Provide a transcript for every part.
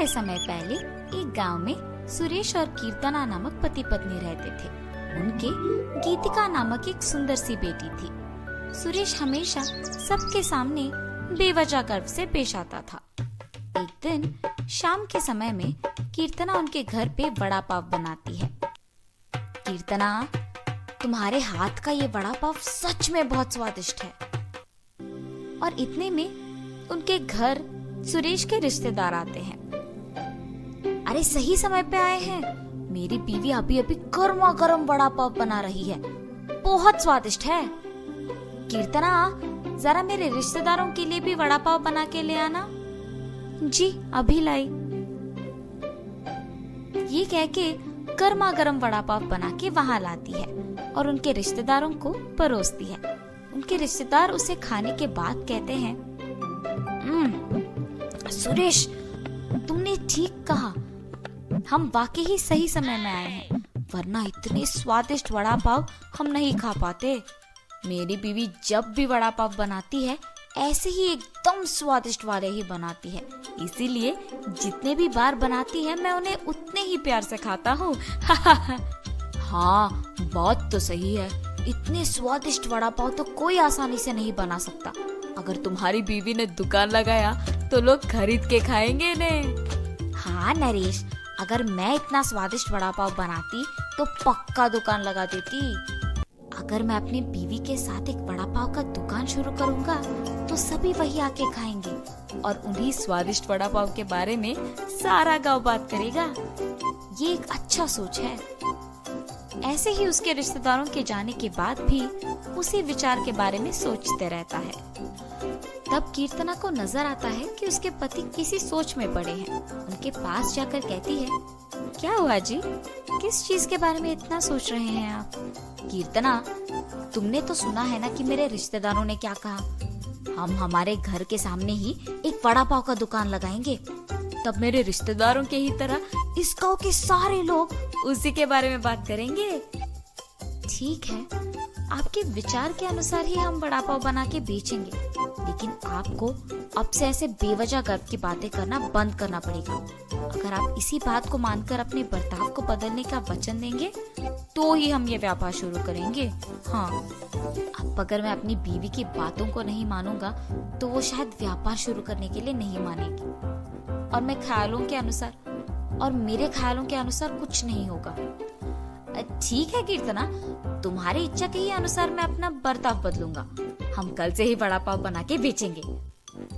थोड़े समय पहले एक गांव में सुरेश और कीर्तना नामक पति पत्नी रहते थे। उनके गीतिका नामक एक सुंदर सी बेटी थी। सुरेश हमेशा सबके सामने बेवजह गर्व से पेश आता था। एक दिन शाम के समय में कीर्तना उनके घर पे वड़ा पाव बनाती है। कीर्तना, तुम्हारे हाथ का ये वड़ा पाव सच में बहुत स्वादिष्ट है। और इतने में उनके घर सुरेश के रिश्तेदार आते हैं। अरे सही समय पे आए हैं, मेरी बीवी अभी अभी गर्मा गर्म वड़ा पाव बना रही है, बहुत स्वादिष्ट है। कीर्तना, जरा मेरे रिश्तेदारों के लिए भी वड़ा पाव बना के ले आना। जी अभी लाई। ये कह के गर्मा गर्म वड़ा पाव बना के वहां लाती है और उनके रिश्तेदारों को परोसती है। उनके रिश्तेदार उसे खाने के बाद कहते हैं, सुरेश, तुमने ठीक कहा, हम वाकई ही सही समय में आए हैं, वरना इतने स्वादिष्ट वड़ा पाव हम नहीं खा पाते। मेरी बीवी जब भी वड़ा पाव बनाती है ऐसे ही एकदम स्वादिष्ट वाले ही बनाती है, इसीलिए जितने भी बार बनाती है मैं उन्हें उतने ही प्यार से खाता हूँ। हाँ, बात तो सही है, इतने स्वादिष्ट वड़ा पाव तो कोई आसानी से नहीं बना सकता। अगर तुम्हारी बीवी ने दुकान लगाया तो लोग खरीद के खाएंगे ने। हाँ नरेश, अगर मैं इतना स्वादिष्ट वड़ा पाव बनाती तो पक्का दुकान लगा देती। अगर मैं अपनी बीवी के साथ एक वड़ा पाव का दुकान शुरू करूंगा तो सभी वही आके खाएंगे और उन्हीं स्वादिष्ट वड़ा पाव के बारे में सारा गांव बात करेगा। ये एक अच्छा सोच है। ऐसे ही उसके रिश्तेदारों के जाने के बाद भी उसी विचार के बारे में सोचते रहता है। तब कीर्तना को नजर आता है कि उसके पति किसी सोच में पड़े हैं। उनके पास जाकर कहती है, क्या हुआ जी, किस चीज के बारे में इतना सोच रहे हैं आप? कीर्तना, तुमने तो सुना है ना कि मेरे रिश्तेदारों ने क्या कहा, हम हमारे घर के सामने ही एक वड़ा पाव का दुकान लगाएंगे। तब मेरे रिश्तेदारों के ही तरह इस गांव के सारे लोग उसी के बारे में बात करेंगे। ठीक है, आपके विचार के अनुसार ही हम वड़ा पाव बना के बेचेंगे, लेकिन आपको अब से ऐसे बेवजह गर्व की बातें करना बंद करना पड़ेगा। अगर आप इसी बात को मानकर अपने बर्ताव को बदलने का वचन देंगे तो ही हम ये व्यापार शुरू करेंगे। हाँ, अब अगर मैं अपनी बीवी की बातों को नहीं मानूंगा तो वो शायद व्यापार शुरू करने के लिए नहीं मानेगी, और मैं ख्यालों के अनुसार और मेरे ख्यालों के अनुसार कुछ नहीं होगा। ठीक है कीर्तना, तुम्हारी इच्छा के ही अनुसार मैं अपना बर्ताव बदलूंगा। हम कल से ही वड़ा पाव बना के बेचेंगे।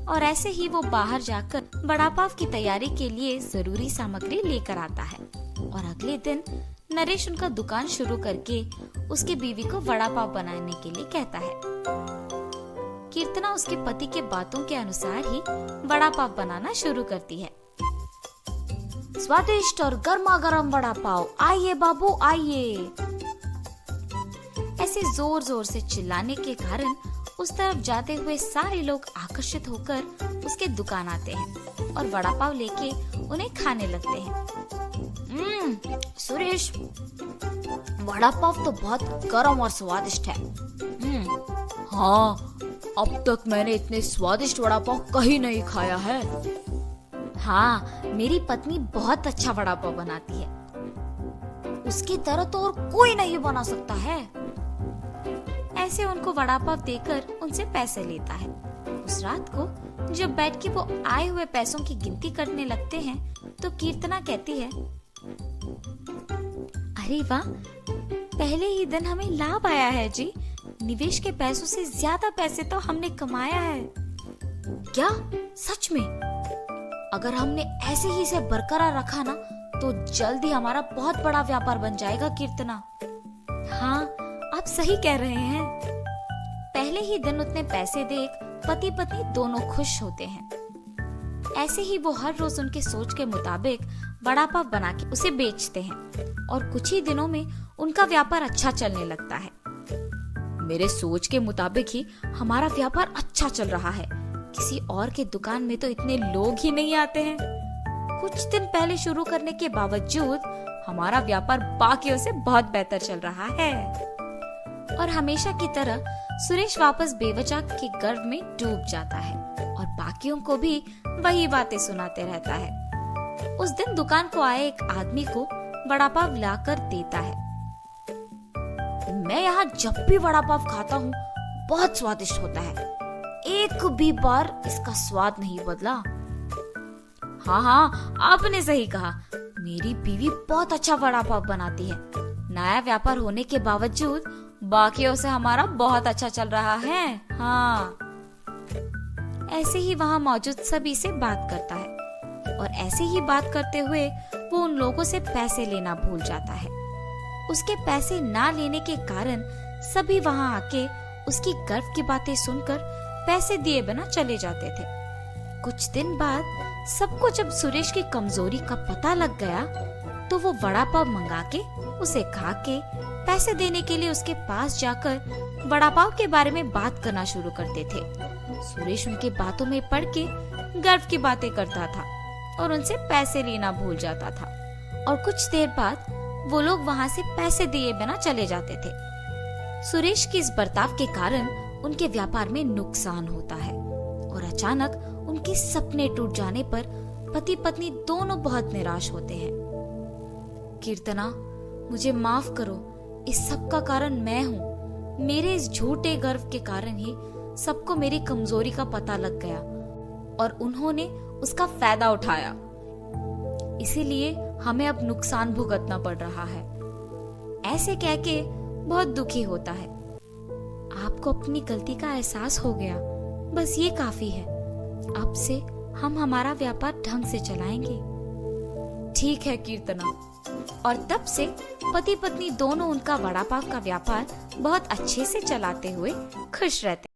और ऐसे ही वो बाहर जाकर वड़ा पाव की तैयारी के लिए जरूरी सामग्री लेकर आता है। और अगले दिन नरेश उनका दुकान शुरू करके उसकी बीवी को वड़ा पाव बनाने के लिए कहता है। कीर्तना उसके पति के बातों के अनुसार ही वड़ा पाव बनाना शुरू करती है। स्वादिष्ट और गर्मा गर्म वड़ा पाव, आइए बाबू आइए। ऐसे जोर जोर से चिल्लाने के कारण उस तरफ जाते हुए सारे लोग आकर्षित होकर उसके दुकान आते हैं और वड़ा पाव लेके उन्हें खाने लगते हैं। सुरेश, वड़ा पाव तो बहुत गर्म और स्वादिष्ट है। हाँ, अब तक मैंने इतने स्वादिष्ट वड़ा पाव कहीं नहीं खाया है। हाँ, मेरी पत्नी बहुत अच्छा वड़ा पाव बनाती है, उसकी तरह तो और कोई नहीं बना सकता है। ऐसे उनको वड़ा पाव देकर उनसे पैसे लेता है। उस रात को जब बैठ के वो आए हुए पैसों की गिनती करने लगते हैं तो कीर्तना कहती है, अरे वाह, पहले ही दिन हमें लाभ आया है जी। निवेश के पैसों से ज्यादा पैसे तो हमने कमाया है। क्या सच में? अगर हमने ऐसे ही इसे बरकरार रखा ना तो जल्द ही हमारा बहुत बड़ा व्यापार बन जाएगा कीर्तना। हाँ, आप सही कह रहे हैं। पहले ही दिन उतने पैसे देख पति पत्नी दोनों खुश होते हैं। ऐसे ही वो हर रोज उनके सोच के मुताबिक वड़ा पाव बना के उसे बेचते हैं और कुछ ही दिनों में उनका व्यापार अच्छा चलने लगता है। मेरे सोच के मुताबिक ही हमारा व्यापार अच्छा चल रहा है। किसी और के दुकान में तो इतने लोग ही नहीं आते हैं। कुछ दिन पहले शुरू करने के बावजूद हमारा व्यापार बाकियों से बहुत बेहतर चल रहा है। और हमेशा की तरह सुरेश वापस बेवजह के गर्व में डूब जाता है और बाकियों को भी वही बातें सुनाते रहता है। उस दिन दुकान को आए एक आदमी को वड़ा पाव लाकर देता है। मैं यहाँ जब भी वड़ा पाव खाता हूँ बहुत स्वादिष्ट होता है, एक भी बार इसका स्वाद नहीं बदला। हाँ, आपने सही कहा, मेरी बीवी बहुत अच्छा वड़ा पाव बनाती है। नया व्यापार होने के बावजूद बाकियों से हमारा बहुत अच्छा चल रहा है। हाँ। ऐसे ही वहाँ मौजूद सभी से बात करता है और ऐसे ही बात करते हुए वो उन लोगों से पैसे लेना भूल जाता है। उसके पैसे ना लेने के कारण सभी वहाँ आके उसकी गर्व की बातें सुनकर पैसे दिए बिना चले जाते थे। कुछ दिन बाद सबको जब सुरेश की कमजोरी का पता लग गया तो वो वड़ा पाव मंगा के उसे खा के पैसे देने के लिए उसके पास जाकर वड़ा पाव के बारे में बात करना शुरू करते थे। सुरेश उनके बातों में पड़ के गर्व की बातें करता था और उनसे पैसे लेना भूल जाता था और कुछ देर बाद वो लोग वहाँ से पैसे दिए बिना चले जाते थे। सुरेश के इस बर्ताव के कारण उनके व्यापार में नुकसान होता है और अचानक उनके सपने टूट जाने पर पति पत्नी दोनों बहुत निराश होते हैं। कीर्तना, मुझे माफ करो, इस सब का कारण मैं हूँ। मेरे इस झूठे गर्व के कारण ही सबको मेरी कमजोरी का पता लग गया और उन्होंने उसका फायदा उठाया। इसीलिए हमें अब नुकसान भुगतना पड़ रहा है। ऐसे कह के बहुत दुखी होता है। आपको अपनी गलती का एहसास हो गया, बस ये काफी है। अब से हम हमारा व्यापार ढंग से चलाएंगे। ठीक है कीर्तना। और तब से पति पत्नी दोनों उनका वड़ा पाव का व्यापार बहुत अच्छे से चलाते हुए खुश रहते।